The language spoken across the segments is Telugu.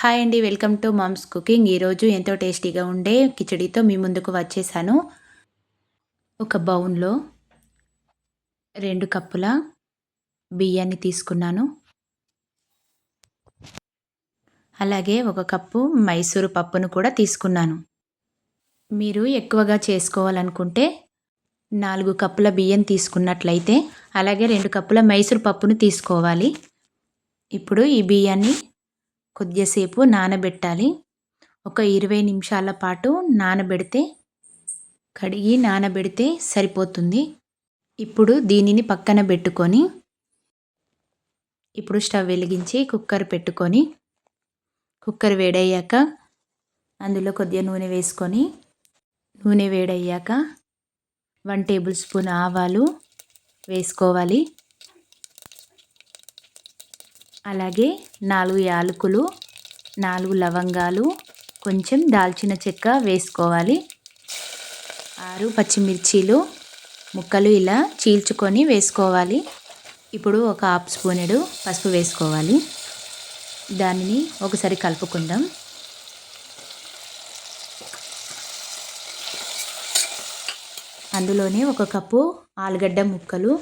హాయ్ అండి. Welcome to mom's cooking. ఈరోజు ఎంతో టేస్టీగా ఉండే కిచడీతో మీ ముందుకు వచ్చేసాను. ఒక బౌన్‌లో 2 కప్పుల బియ్యాన్ని తీసుకున్నాను. అలాగే 1 కప్పు మైసూరు పప్పును కూడా తీసుకున్నాను. మీరు ఎక్కువగా చేసుకోవాలనుకుంటే 4 కప్పుల బియ్యం తీసుకున్నట్లయితే అలాగే 2 కప్పుల మైసూరు పప్పును తీసుకోవాలి. ఇప్పుడు ఈ బియ్యాన్ని కొద్దిసేపు నానబెట్టాలి. ఒక 20 నిమిషాల పాటు కడిగి నానబెడితే సరిపోతుంది. ఇప్పుడు దీనిని పక్కన పెట్టుకొని ఇప్పుడు స్టవ్ వెలిగించి కుక్కర్ పెట్టుకొని కుక్కర్ వేడయ్యాక అందులో కొద్దిగా నూనె వేసుకొని నూనె వేడయ్యాక 1 టేబుల్ స్పూన్ ఆవాలు వేసుకోవాలి. అలాగే 4 యాలకులు, 4 లవంగాలు, కొంచెం దాల్చిన చెక్క వేసుకోవాలి. 6 పచ్చిమిర్చీలు ముక్కలు ఇలా చీల్చుకొని వేసుకోవాలి. ఇప్పుడు ఒక హాఫ్ స్పూనెడు పసుపు వేసుకోవాలి. దానిని ఒకసారి కలుపుకుందాం. అందులోనే 1 కప్పు ఆలుగడ్డ ముక్కలు,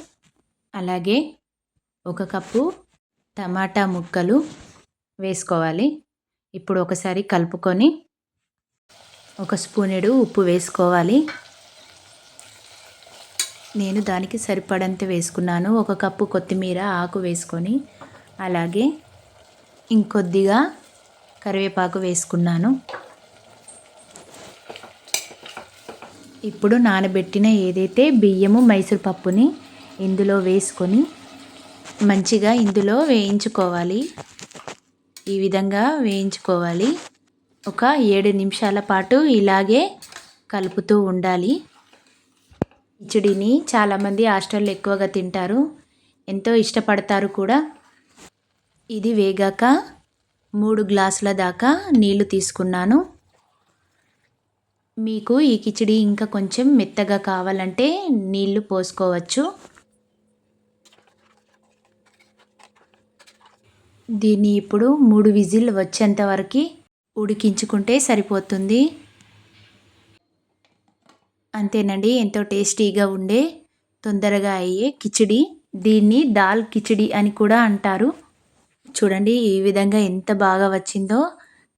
అలాగే 1 కప్పు టమాటా ముక్కలు వేసుకోవాలి. ఇప్పుడు ఒకసారి కలుపుకొని 1 స్పూనెడు ఉప్పు వేసుకోవాలి. నేను దానికి సరిపడంత వేసుకున్నాను. 1 కప్పు కొత్తిమీర ఆకు వేసుకొని అలాగే ఇంకొద్దిగా కరివేపాకు వేసుకున్నాను. ఇప్పుడు నానబెట్టిన ఏదైతే బియ్యము మైసూర్ పప్పుని ఇందులో వేసుకొని మంచిగా ఇందులో వేయించుకోవాలి. ఈ విధంగా వేయించుకోవాలి. ఒక 7 నిమిషాల పాటు ఇలాగే కలుపుతూ ఉండాలి. కిచడీని చాలామంది హాస్టల్లో ఎక్కువగా తింటారు, ఎంతో ఇష్టపడతారు కూడా. ఇది వేగాక 3 గ్లాసుల దాకా నీళ్లు తీసుకున్నాను. మీకు ఈ కిచడీ ఇంకా కొంచెం మెత్తగా కావాలంటే నీళ్లు పోసుకోవచ్చు. దీన్ని ఇప్పుడు 3 విజిల్ వచ్చేంత వరకు ఉడికించుకుంటే సరిపోతుంది. అంతేనండి, ఎంతో టేస్టీగా ఉండే తొందరగా అయ్యే కిచడీ. దీన్ని దాల్ కిచడీ అని కూడా అంటారు. చూడండి ఈ విధంగా ఎంత బాగా వచ్చిందో.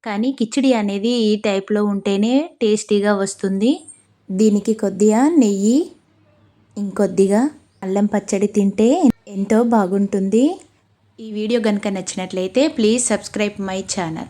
కానీ కిచడీ అనేది ఈ టైప్లో ఉంటేనే టేస్టీగా వస్తుంది. దీనికి కొద్దిగా నెయ్యి, ఇంకొద్దిగా అల్లం పచ్చడి తింటే ఎంతో బాగుంటుంది. ఈ వీడియో కనుక నచ్చినట్లయితే ప్లీజ్ సబ్స్క్రైబ్ మై ఛానల్.